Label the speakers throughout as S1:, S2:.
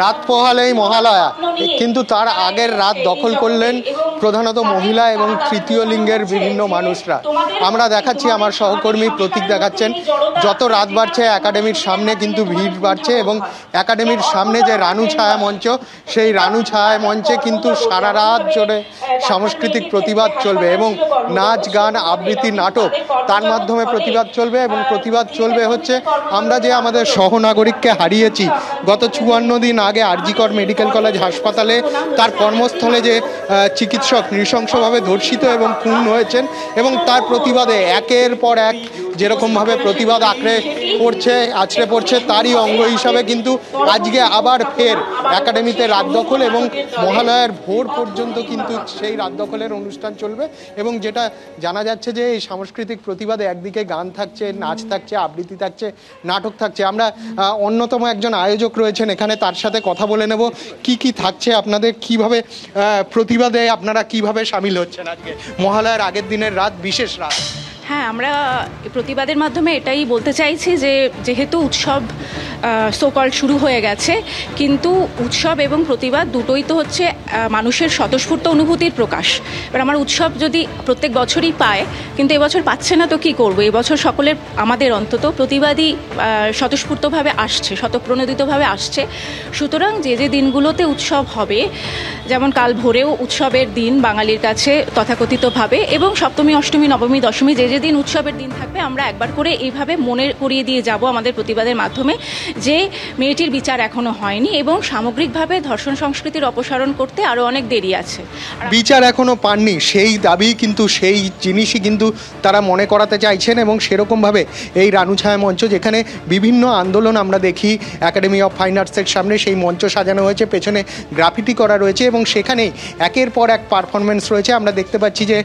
S1: রাত পোহালেই মহালয়া, কিন্তু তার আগের রাত দখল করলেন প্রধানত মহিলা এবং তৃতীয় লিঙ্গের বিভিন্ন মানুষরা। আমরা দেখাচ্ছি, আমার সহকর্মী প্রতীক দেখাচ্ছেন, যত রাত বাড়ছে একাডেমির সামনে কিন্তু ভিড় বাড়ছে এবং একাডেমির সামনে যে রানু ছায়া মঞ্চ, সেই রানু ছায়া মঞ্চে কিন্তু সারা রাত জুড়ে সাংস্কৃতিক প্রতিবাদ চলবে এবং নাচ গান আবৃত্তি নাটক তার মাধ্যমে প্রতিবাদ চলবে। এবং প্রতিবাদ চলবে হচ্ছে আমরা যে আমাদের সহনাগরিককে হারিয়েছি গত 54 দিন আগে আরজিকর মেডিকেল কলেজ হাসপাতালে, তার কর্মস্থলে যে চিকিৎসক নৃশংসভাবে ধর্ষিত এবং খুন হয়েছেন, এবং তার প্রতিবাদে একের পর এক যেরকমভাবে প্রতিবাদ আছড়ে পড়ছে তারই অঙ্গ হিসাবে কিন্তু আজকে আবার ফের একাডেমিতে রাত দখল এবং মহালয়ার ভোর পর্যন্ত কিন্তু সেই রাত দখলের অনুষ্ঠান চলবে। এবং যেটা জানা যাচ্ছে যে এই সাংস্কৃতিক প্রতিবাদে একদিকে গান থাকছে, নাচ থাকছে, আবৃত্তি থাকছে, নাটক থাকছে। আমরা অন্যতম একজন আয়োজক রয়েছেন এখানে, তার সাথে কথা বলে নেব কি কি থাকছে, আপনাদের কিভাবে প্রতিবাদে আপনারা কিভাবে সামিল হচ্ছেন আজকে মহালয়ার আগের দিনের রাত, বিশেষ রাত।
S2: হ্যাঁ, আমরা প্রতিবাদের মাধ্যমে এটাই বলতে চাইছি যে যেহেতু উৎসব সোকল শুরু হয়ে গেছে, কিন্তু উৎসব এবং প্রতিবাদ দুটোই তো হচ্ছে মানুষের স্বতঃস্ফূর্ত অনুভূতির প্রকাশ। এবার আমার উৎসব যদি প্রত্যেক বছরই পায়, কিন্তু এবছর পাচ্ছে না, তো কী করবো? এবছর সকলের আমাদের অন্তত প্রতিবাদী স্বতঃস্ফূর্তভাবে আসছে, স্বতঃপ্রণোদিতভাবে আসছে। সুতরাং যে যে দিনগুলোতে উৎসব হবে, যেমন কাল ভোরেও উৎসবের দিন বাঙালির কাছে তথাকথিতভাবে, এবং সপ্তমী, অষ্টমী, নবমী, দশমী যে যে দিন উৎসবের দিন থাকবে, আমরা একবার করে এইভাবে মনে করিয়ে দিয়ে যাব আমাদের প্রতিবাদের মাধ্যমে যে মেয়েটির বিচার এখনো হয়নি এবং সামগ্রিকভাবে ধর্ষণ সংস্কৃতির অপসারণ করতে আরও অনেক দেরি আছে।
S1: বিচার এখনো পাননি, সেই দাবি কিন্তু সেই জিনিসই কিন্তু তারা মনে করাতে চাইছেন। এবং সেরকমভাবে এই রানু ছায়া মঞ্চ, যেখানে বিভিন্ন আন্দোলন আমরা দেখি একাডেমি অফ ফাইন আর্টসের সামনে, সেই মঞ্চ সাজানো হয়েছে, পেছনে গ্রাফিটি করা রয়েছে এবং সেখানেই একের পর এক পারফরমেন্স রয়েছে। আমরা দেখতে পাচ্ছি যে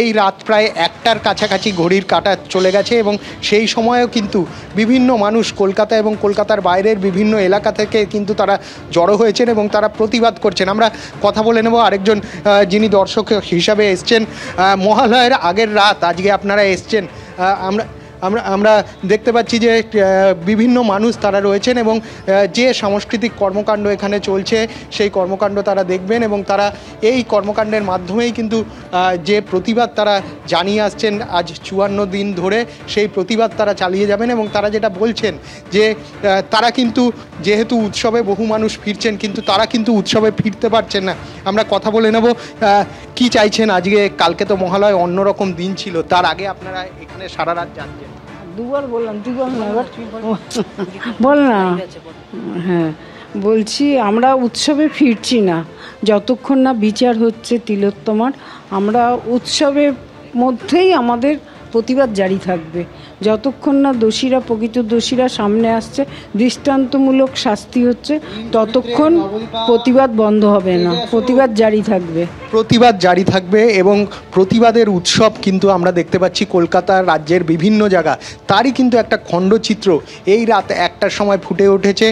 S1: এই রাত প্রায় 1টার কাছাকাছি ঘড়ির কাঁটা চলে গেছে এবং সেই সময়েও কিন্তু বিভিন্ন মানুষ কলকাতা এবং কলকাতার বাইরের বিভিন্ন এলাকা থেকে কিন্তু তারা জড়ো হয়েছেন এবং তারা প্রতিবাদ করছেন। আমরা কথা বলে নেব আরেকজন যিনি দর্শক হিসাবে এসছেন। মহালয়ের আগের রাত আজকে আপনারা এসছেন, আমরা দেখতে পাচ্ছি যে বিভিন্ন মানুষ তারা রয়েছেন এবং যে সাংস্কৃতিক কর্মকাণ্ড এখানে চলছে সেই কর্মকাণ্ড তারা দেখবেন এবং তারা এই কর্মকাণ্ডের মাধ্যমেই কিন্তু যে প্রতিবাদ তারা জানিয়ে আসছেন আজ 54 দিন ধরে, সেই প্রতিবাদ তারা চালিয়ে যাবেন। এবং তারা যেটা বলছেন যে তারা কিন্তু যেহেতু উৎসবে বহু মানুষ ফিরছেন, কিন্তু তারা কিন্তু উৎসবে ফিরতে পারছেন না। আমরা কথা বলে নেব কি চাইছেন আজকে। কালকে তো মহালয় অন্যরকম দিন ছিল, তার আগে আপনারা এখানে সারা রাত জানছেন।
S3: দুবার বললাম, তুই বল না, এবার বল না। হ্যাঁ, বলছি আমরা উৎসবে ফিরছি না যতক্ষণ না বিচার হচ্ছে তিলোত্তমার। আমরা উৎসবের মধ্যেই আমাদের প্রতিবাদ জারি থাকবে, যতক্ষণ না দোষীরা, প্রকৃত দোষীরা সামনে আসছে, দৃষ্টান্তমূলক শাস্তি হচ্ছে, ততক্ষণ প্রতিবাদ বন্ধ হবে না, প্রতিবাদ জারি থাকবে।
S1: প্রতিবাদ জারি থাকবে এবং প্রতিবাদের উৎসব কিন্তু আমরা দেখতে পাচ্ছি কলকাতা রাজ্যের বিভিন্ন জায়গা, তারই কিন্তু একটা খণ্ডচিত্র এই রাত 1টার সময় ফুটে উঠেছে।